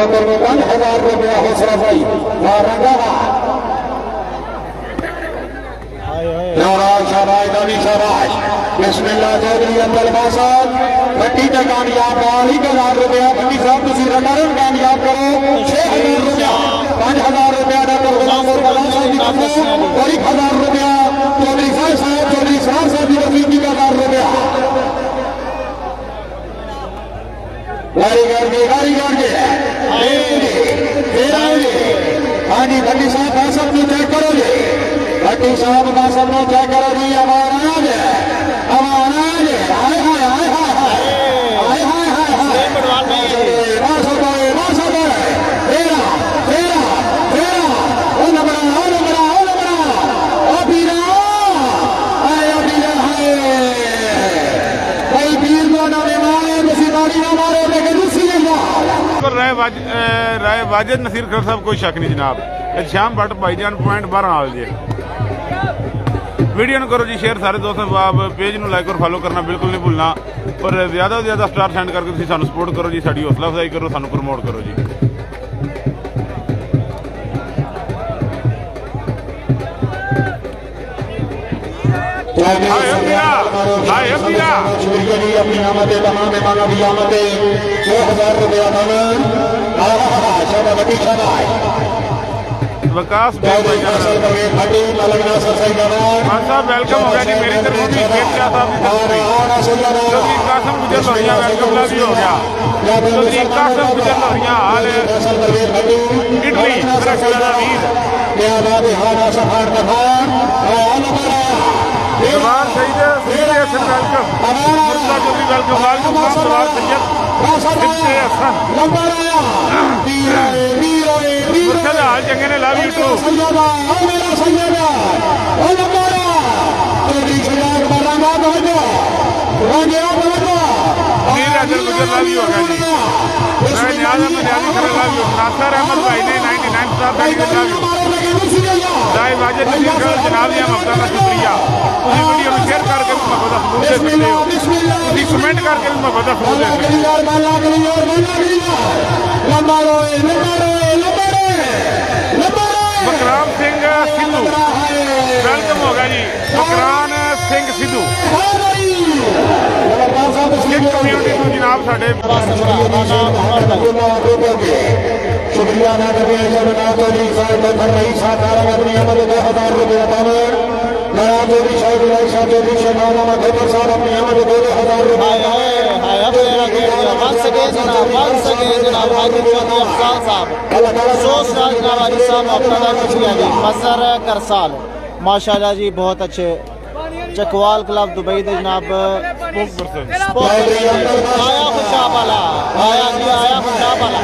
5000 रुपया हौसला भाई शाबाश बिस्मिल्लाह चौधरी अब्दुल बासत भट्टी का कामयाब 1000 रुपया भट्टी साहब तुम रन कामयाब करो 6000 रुपया 5000 रुपया डॉक्टर गुलाम और 1000 रुपया चौधरी साहब चौधरी साहब की रफीक 1000 रुपया गाड़ी करके हाँ जी भट्टी साहब बासत में चेक करो जी भट्टी साहब बासत में चेक करो जी अब अनाज राय वाजिद नसीर खर साहब कोई शक नहीं जनाब शाम भट्ट भाईजान पॉइंट 12 आल जे वीडियो न करो जी शेयर सारे दोस्तों आप पेज में लाइक और फॉलो करना बिल्कुल नहीं भूलना और ज़्यादा से ज़्यादा स्टार सेंड करके तुम सानू सपोर्ट करो जी साड़ी हौसला अफजाई करो सानू प्रमोट करो जी विकास साहब वेलकम हो गया जी मेरी तरफ से कासम गुजर लोहिया वेलकम ला भी हो गया कासम गुजर लोहिया हाल इटली जवान सही है वेलकम मुर्तजा चौधरी वेलकम सवाल सैयद मुर्तजा हाल चंगे ने लव यू टू गुजर लव यू हो गया जी न्याज अहमद न्याजी खरे लव यू नासर अहमद भाई ने 99 स्टार लव यू राय वाजिद नसीर खर जनाब जी हम आपका शुक्रिया तुम वीडियो में शेयर करके मोहब्बत सबूत दे सकते हो तुम कमेंट करके मोहब्बत सबूत दे सकते हो मकराम सिंह सिद्धू वेलकम होगा जी मकरान सिंह सिद्धू कम्यूनिटी को जनाब साढ़े शुक्रिया अदा करते हैं जनाब चौधरी साहब रही साथ अपनी अमद 2000 रुपया पावर नया चौधरी चौधरी शहनामा खबर साहब अपनी अमद 2000 रुपया करसाल माशाल्लाह जी बहुत अच्छे चकवाल क्लब दुबई दे जनाब आया खुशाबाला आया जी आया खुशाबाला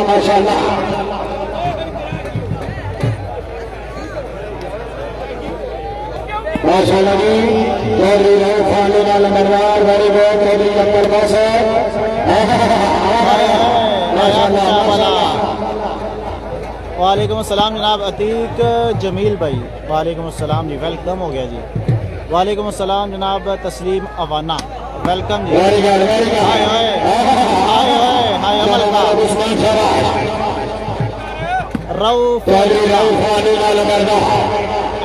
माशाल्लाह माशाल्लाह जी चौधरी रऊफ खान वाला नंबरदार वेरी गुड चौधरी अब्दुल बासत वालेकुम अस्सलाम जनाब अतीक जमील भाई वालेकुम अस्सलाम जी वेलकम हो गया जी वालेकुम अस्सलाम जनाब तस्लीम अवाना वेलकम जी रऊफ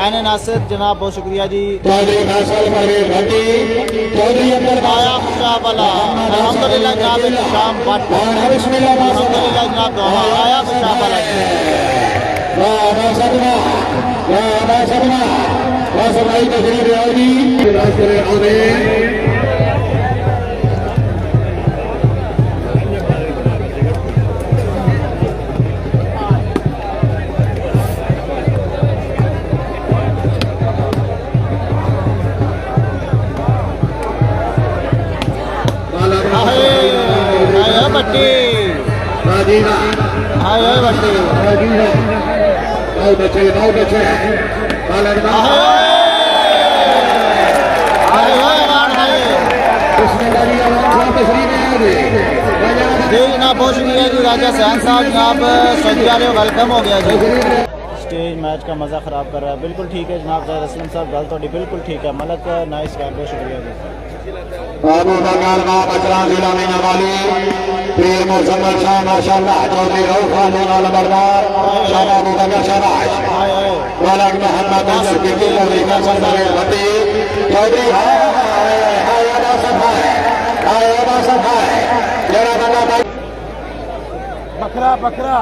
एन नासिर जनाब बहुत शुक्रिया जी आया खुशाबाला अल्हम्दुलिल्लाह जनाब शाम भट्ट अल्हम्दुलिल्लाह जनाब दोहा आया खुशाबाला भट्टी जी जनाब बहुत शुक्रिया जी राजा सैन साहब जनाब सऊदी अरब वेलकम हो गया जी स्टेज मैच का मज़ा ख़राब कर रहा है। बिल्कुल ठीक है जनाब ज़ाहिर असलम साहब, गल थोड़ी बिल्कुल ठीक है। मलक नाइस कर, बहुत शुक्रिया जी। अबू बकर नाम अचरा जिला में वाली पीर मुसम्मद शाह माशाअल्लाह चौधरी रऊफ खान नंबरदार शाह अबू बकर शाबाश हाय हाय मलक मोहम्मद अजहर की चौधरी का सरदार भट्टी चौधरी हाय अदा सफा है जरा बंदा भाई बकरा बकरा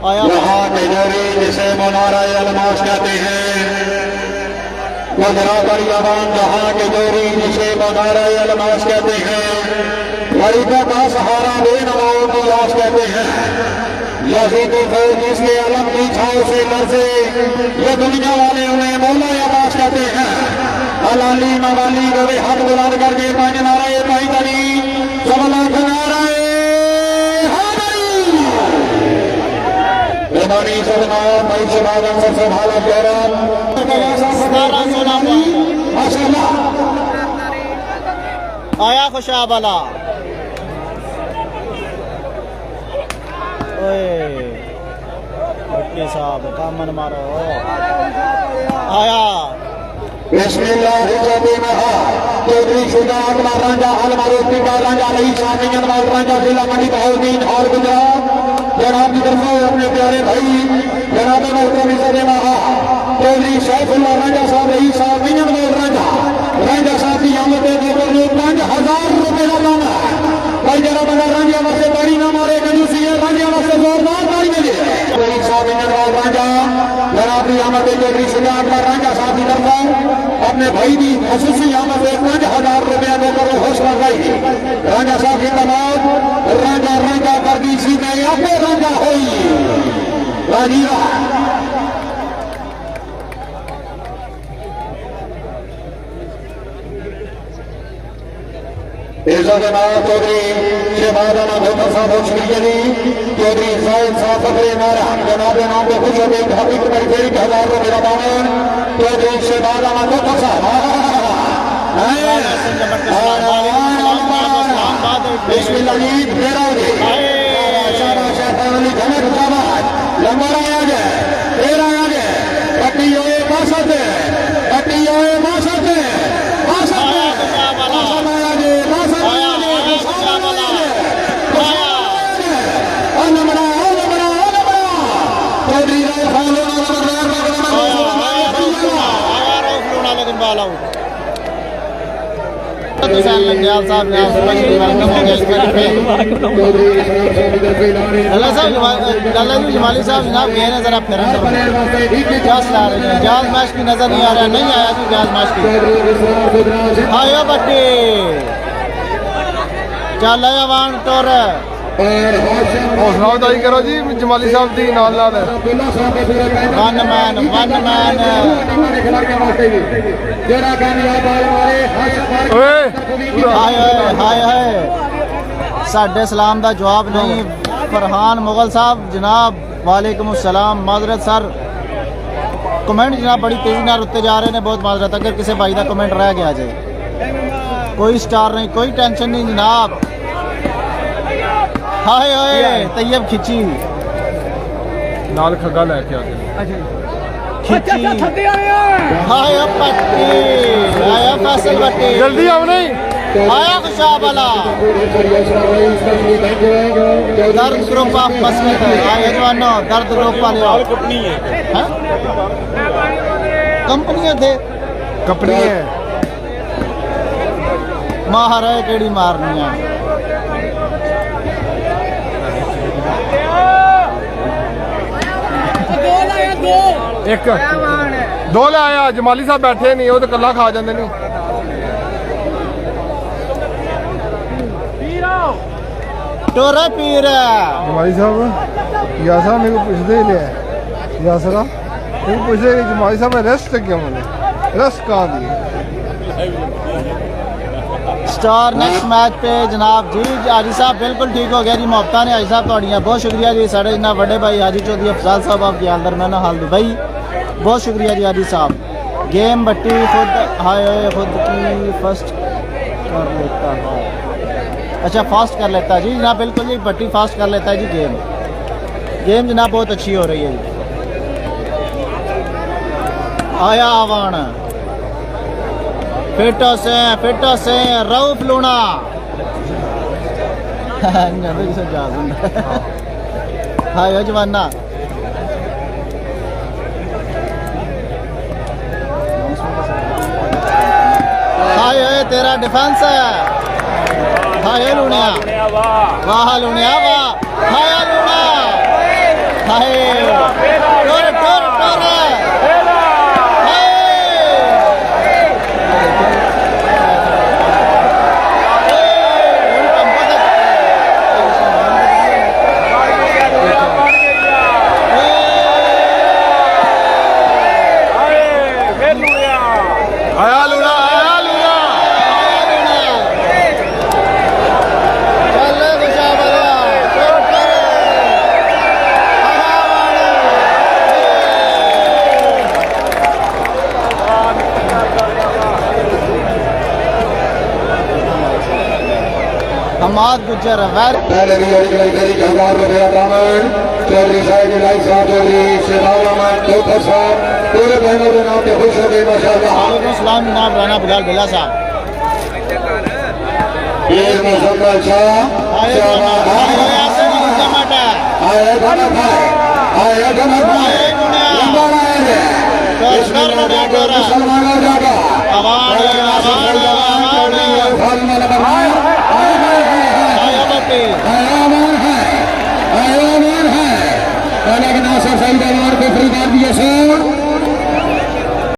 आया यहाँ के जोरी जिसे मुनारा अलमास कहते हैं बराबर जवान जहाँ के जोरी जिसे मुनारा अलमास कहते हैं गरीबों का सहारा बेनवाओं की लाश कहते हैं यजीदी फौज जिसके अलम की छाव से लरसे ये दुनिया वाले उन्हें मौला अब्बास कहते हैं हलाली मवाली गोरे हाथ बुलंद करके पांच नारे पाई तनी सब लाख नारे बेमानी सदनाम भाई शबादन सबसे भाला प्यारा माशाअल्लाह आया खुशाब वाला ओए भट्टी साहब कामन मारो आया बिस्मिल्लाह चौधरी शुजा अकबर राजा हल मारुति का राजा रही शामियन वाल राजा जिला मंडी बहाउद्दीन और गुजरात जनाब की तरफ अपने प्यारे भाई जनाब मोहतरम इज़्ज़त महा चौधरी सैफुल्लाह राजा साहब रही शामियन वाल राजा साहब की आमद के ऊपर 5000 रुपए का दाम है भाई जरा बंदा राजा वास्ते ताड़ी ना मारे कंजूसी है राजा वास्ते जोरदार ताड़ी मिले चौधरी शामियन वाल राजा जनाब की आमद चौधरी शुजा अकबर राजा साहब की तरफ अपने भाई की खसूसी आमद 5000 रुपया देकर हौसला गई राजा साहब की तमाम राजा राजा कर दी सीधे आपे राजा हुई राजीवा इज्जत नाम चौधरी शहबादाना भोटर साहब बहुत शुक्रिया जी चौधरी साहिब साहब फकरे नारा जनाब नाम को खुश होकर हकीक पर फेरी 1000 रुपये का दामन चौधरी शहबादाना भोटर साहब बिस्मिल्लाह जी फेरा हो गई शाबाश शाबाश धनक शाबाश लंबा आ गया फेरा आ गया पट्टी होए बासत पट्टी होए बासत जमाली साहब जनाब गए ना जरा फिर जाज मैच की नजर नहीं आ रहा, नहीं आया जी जाज मैच की आयो बट्टी चल अवान टोर हौसला अफजाई करो जी जमाली साहब दी नाल नाल वन मैन हाय हाय हाय साडे सलाम का जवाब नहीं फरहान मुगल साहब जनाब वालेकुम अस्सलाम माजरत सर कमेंट जनाब बड़ी तेजी नाल उत्ते जा रहे हैं, बहुत माजरत अगर किसी भाई का कमेंट रह गया जाए कोई स्टार नहीं कोई टेंशन नहीं जनाब हाय हाय तैयब खिची नाल खग्गा लेके आते खिची हाय पट्टी आया फैसल बट्टी जल्दी आओ नहीं आया खुशाब वाला दर्द ग्रुप ऑफ मसलत आया जवानो दर्द ग्रुप वाले कंपनी है कंपनियां थे कपड़ी है मार है केड़ी मारनी है एक दो ले आया जमाली साहब बैठे नहीं वो तो कला खा जाते नहीं टोरा पीर जमाली साहब या साहब मेरे को पूछते ही ले या सरा मेरे को पूछते कि जमाली साहब ने रेस्ट क्यों मैंने रेस्ट कहाँ दी स्टार नेक्स्ट मैच पे जनाब जी हाजी साहब बिल्कुल ठीक हो गया जी मुफ्ता ने हाजी साहब थोड़िया बहुत शुक्रिया जी साढ़े इन्ना बड़े भाई हाजी चौधरी अफजाल साहब आपके अंदर मैं ना हाल भाई बहुत शुक्रिया जी हाजी साहब गेम बट्टी खुद हाय खुद की फर्स्ट कर लेता है अच्छा फास्ट कर लेता है जी जनाब बिल्कुल जी बट्टी फास्ट कर लेता है जी गेम जनाब बहुत अच्छी हो रही है जी आया आवान फिटो से रऊफ लूना हाय जवाना हाय तेरा डिफेंस है हाय लूनिया वाह लूनिया वाह हाय लूना हाय टोर टोर टोर हमाद गुजर वैर पहले भी ₹1,000 दामन चौधरी साहब लाइक साहब चौधरी शेखावत अहमद डॉक्टर साहब पूरे बहनों के नाम पे खुश हो गए माशाल्लाह। वालेकुम सलाम जनाब राना बिलाल बिला साहब ये मुजम्मल शाह आए ऐसे नहीं जमाटा आया धमक है लंबा है कर मुनिया कर मुसलमानों जागा आवाज